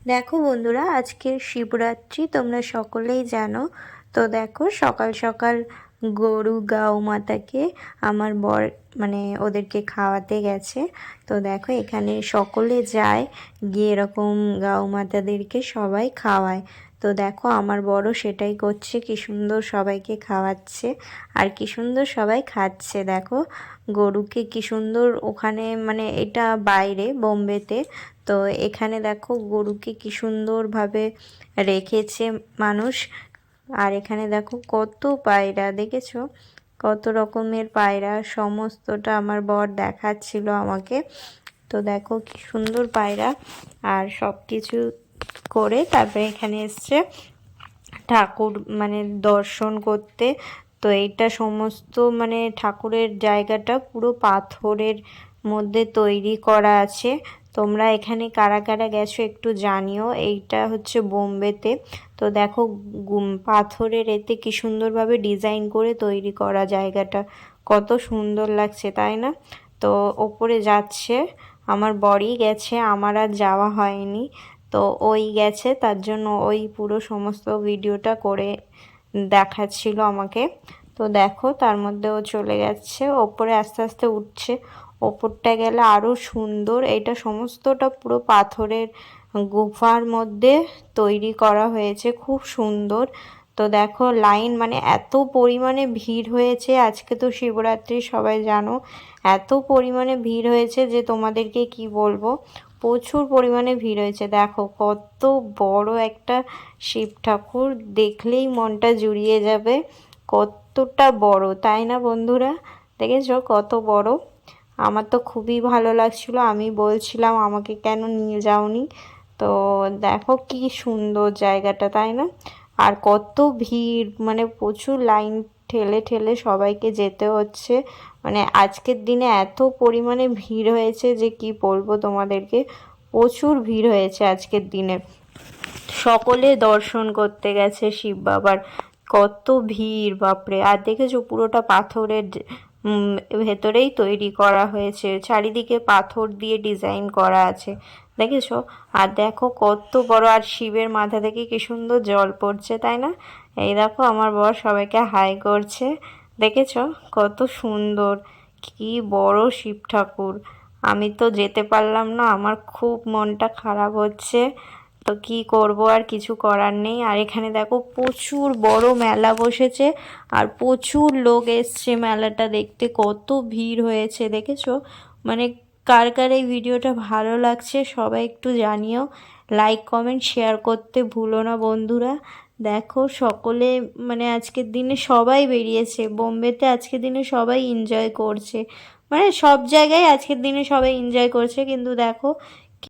দেখো বন্ধুরা, আজকে শিবরাত্রি তোমরা সকলেই জানো। তো দেখো সকাল সকাল গরু গাও মাতাকে আমার বর ওদেরকে খাওয়াতে গেছে। তো দেখো এখানে সকলে যায়, গিয়ে এরকম গাও মাতাদেরকে সবাই খাওয়ায়। তো দেখো আমার বড় সেটাই করছে, কি সুন্দর সবাইকে খাওয়াচ্ছে আর কি সুন্দর সবাই খাচ্ছে। দেখো গরুকে কি সুন্দর ওখানে, এটা বাইরে বোম্বেতে। তো এখানে দেখো গরুকে কি সুন্দরভাবে রেখেছে মানুষ। আর এখানে দেখো কত পায়রা, দেখেছো কত রকমের পায়রা, সমস্তটা আমার বর দেখাচ্ছিল আমাকে। তো দেখো কি সুন্দর পায়রা, আর সব কিছু করে তারপরে এখানে এসছে ঠাকুর দর্শন করতে। তো এইটা সমস্ত ঠাকুরের জায়গাটা পুরো পাথরের মধ্যে তৈরি করা আছে। তোমরা এখানে কারা কারা গেছো একটু জানিও। এইটা হচ্ছে বোম্বেতে। তো দেখো পাথরের এতে কি সুন্দরভাবে ডিজাইন করে তৈরি করা জায়গাটা, কত সুন্দর লাগছে তাই না। তো ওপরে যাচ্ছে, আমার বরই গেছে, আমার আর যাওয়া হয়নি। তো ওই গেছে, তার জন্য ওই পুরো সমস্ত ভিডিওটা করে দেখাচ্ছিল আমাকে। তো দেখো তার মধ্যে ও চলে যাচ্ছে, ওপরে আস্তে আস্তে উঠছে। ওপরটা গেলে আরও সুন্দর, এটা সমস্তটা পুরো পাথরের গুফার মধ্যে তৈরি করা হয়েছে, খুব সুন্দর। তো দেখো লাইন, এত পরিমাণে ভিড় হয়েছে আজকে, তো শিবরাত্রি সবাই জানো। এত পরিমাণে ভিড় হয়েছে যে তোমাদেরকে কি বলবো, প্রচুর পরিমাণে ভিড় হয়েছে। দেখো কত বড় একটা শিব ঠাকুর, দেখলেই মনটা জুড়িয়ে যাবে, কতটা বড় তাই না বন্ধুরা। দেখেছো কত বড়, আমার তো খুবই ভালো লাগছিল। আমি বলছিলাম আমাকে কেন নিয়ে যাওনি। তো দেখো কি সুন্দর জায়গাটা তাই না। আর কত ভিড়, প্রচুর লাইন ঠেলে ঠেলে সবাইকে যেতে হচ্ছে। আজকের দিনে এত পরিমাণে ভিড় হয়েছে যে কি বলবো তোমাদেরকে, প্রচুর ভিড় হয়েছে আজকের দিনে। সকলে দর্শন করতে গেছে শিব বাবার, কত ভিড় বাপরে। আর দেখেছো পুরোটা পাথরের ভেতরেই তৈরি করা হয়েছে, চারিদিকে পাথর দিয়ে ডিজাইন করা আছে, দেখেছো। আর দেখো কত বড়, আর শিবের মাথা থেকে কি সুন্দর জল পড়ছে তাই না। এই দেখো আমার বর সবাইকে হাই করছে, দেখেছো কত সুন্দর, কি বড় শিব ঠাকুর। আমি তো যেতে পারলাম না, আমার খুব মনটা খারাপ হচ্ছে। তো কি করব, আর কিছু করার নেই। আর এখানে দেখো প্রচুর বড় মেলা বসেছে, আর প্রচুর লোক এসছে মেলাটা দেখতে, কত ভিড় হয়েছে দেখেছো। মানে কার কার এই ভিডিওটা ভালো লাগছে সবাই একটু জানিও, লাইক কমেন্ট শেয়ার করতে ভুলো না বন্ধুরা। দেখো সকলে, আজকের দিনে সবাই বেরিয়েছে বোম্বেতে, আজকের দিনে সবাই এনজয় করছে। সব জায়গায় আজকের দিনে সবাই এনজয় করছে, কিন্তু দেখো